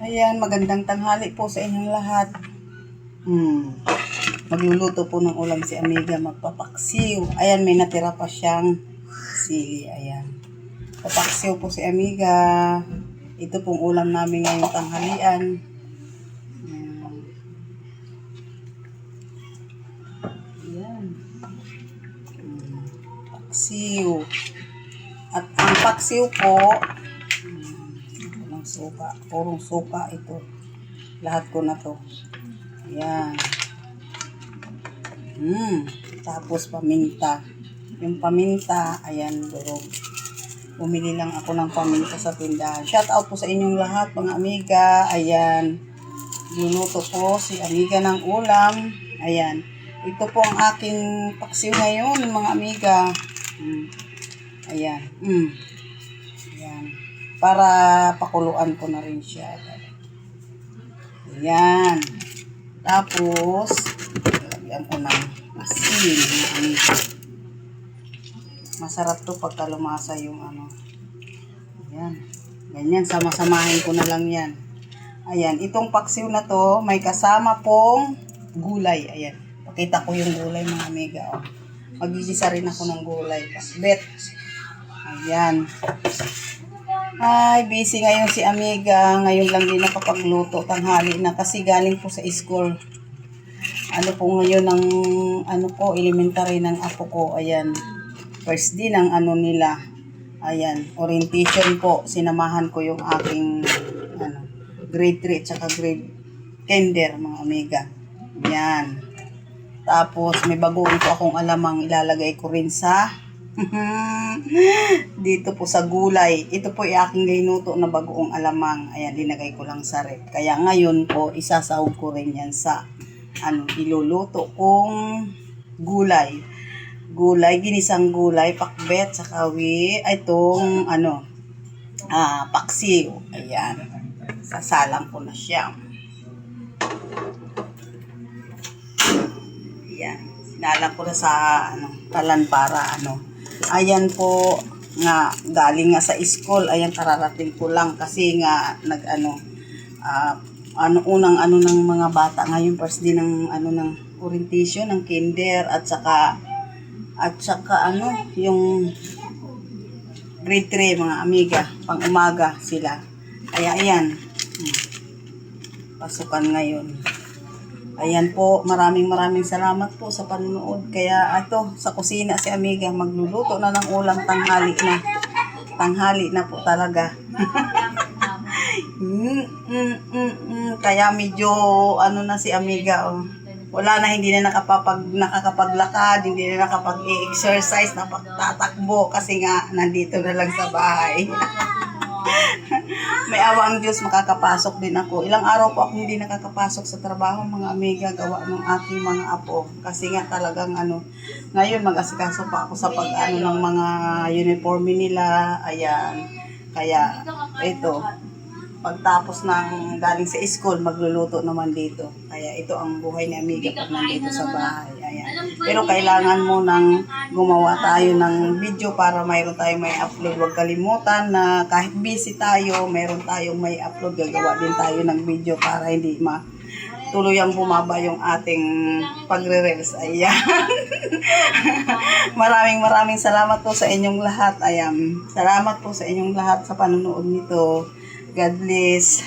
Ayan, magandang tanghali po sa inyong lahat. Magluluto po ng ulam si Amiga, magpapaksiw. Ayan, may natira pa siyang sili. Ayan. Papaksiw po si Amiga. Ito pong ulam namin ngayong tanghalian. Ayan. Paksiw. At ang paksiw po, suka. Purong suka ito. Lahat ko na to. Ayan. Tapos paminta. Yung paminta, ayan, durog. Bumili lang ako ng paminta sa tindahan. Shout out po sa inyong lahat, mga Amiga. Ayan. Luluto po si Amiga ng ulam. Ayan. Ito po ang aking paksiw ngayon, mga Amiga. Ayan. Ayan. Para pakuluan ko na rin siya. Ayan. Tapos, lagyan ko ng asin. Masarap to pagka lumasa yung ano. Ayan. Ganyan, sama-samahin ko na lang yan. Ayan. Itong paksiw na to, may kasama pong gulay. Ayan. Pakita ko yung gulay, mga Amiga. Oh. Magigisa rin ako ng gulay. Bet. Ayan. Ay, busy ngayon si Amiga. Ngayon lang din nakapagluto. Tanghali na kasi galing po sa school. Ano po ngayon ng elementary ng apo ko. Ayan. First day ng nila. Ayan. Orientation po. Sinamahan ko yung aking grade 3 at saka grade kinder, mga Amiga. Ayan. Tapos may bagoong po akong alamang ilalagay ko rin sa dito po sa gulay. Ito po ay aking linuto na bagoong alamang. Ayan, linagay ko lang sa rep. Kaya ngayon po, isasahog ko rin yan sa iluluto kong gulay. Gulay, ginisang gulay, pakbet, sa kawi, itong paksiw. Ayan. Sasalang ko na siya. Ayan. Sinalang ko na sa talan para Ayan po nga galing nga sa school. Ayan, kararating ko lang kasi nga unang ng mga bata ngayon, first din ng ng orientation ng kinder at saka yung grade 3, mga Amiga, pang umaga sila. Kaya ayan, pasukan ngayon. Ayan po, maraming salamat po sa panonood. Kaya ito, sa kusina si Amiga, magluluto na ng ulam, tanghali na. Tanghali na po talaga. Kaya medyo na si Amiga, oh. Wala na, hindi na nakakapaglakad, hindi na nakapag-exercise, napagtatakbo kasi nga nandito na lang sa bahay. May awang Diyos, makakapasok din ako. Ilang araw po ako hindi nakakapasok sa trabaho, mga Amiga, gawa ng aking mga apo. Kasi nga talagang ngayon mag-asikaso pa ako sa ng mga uniforme nila. Ayan. Kaya ito, pagtapos ng galing sa school, magluluto naman dito. Kaya ito ang buhay ni Amiga pag nandito sa bahay. Ayan. Pero kailangan mo nang gumawa tayo ng video para mayroon tayong may upload. Huwag kalimutan na kahit busy tayo, mayroon tayong may upload. Gagawa din tayo ng video para hindi tuluyang bumaba yung ating pagre-reels. Ayan. maraming salamat po sa inyong lahat. Ayan. Salamat po sa inyong lahat sa panonood nito. God bless.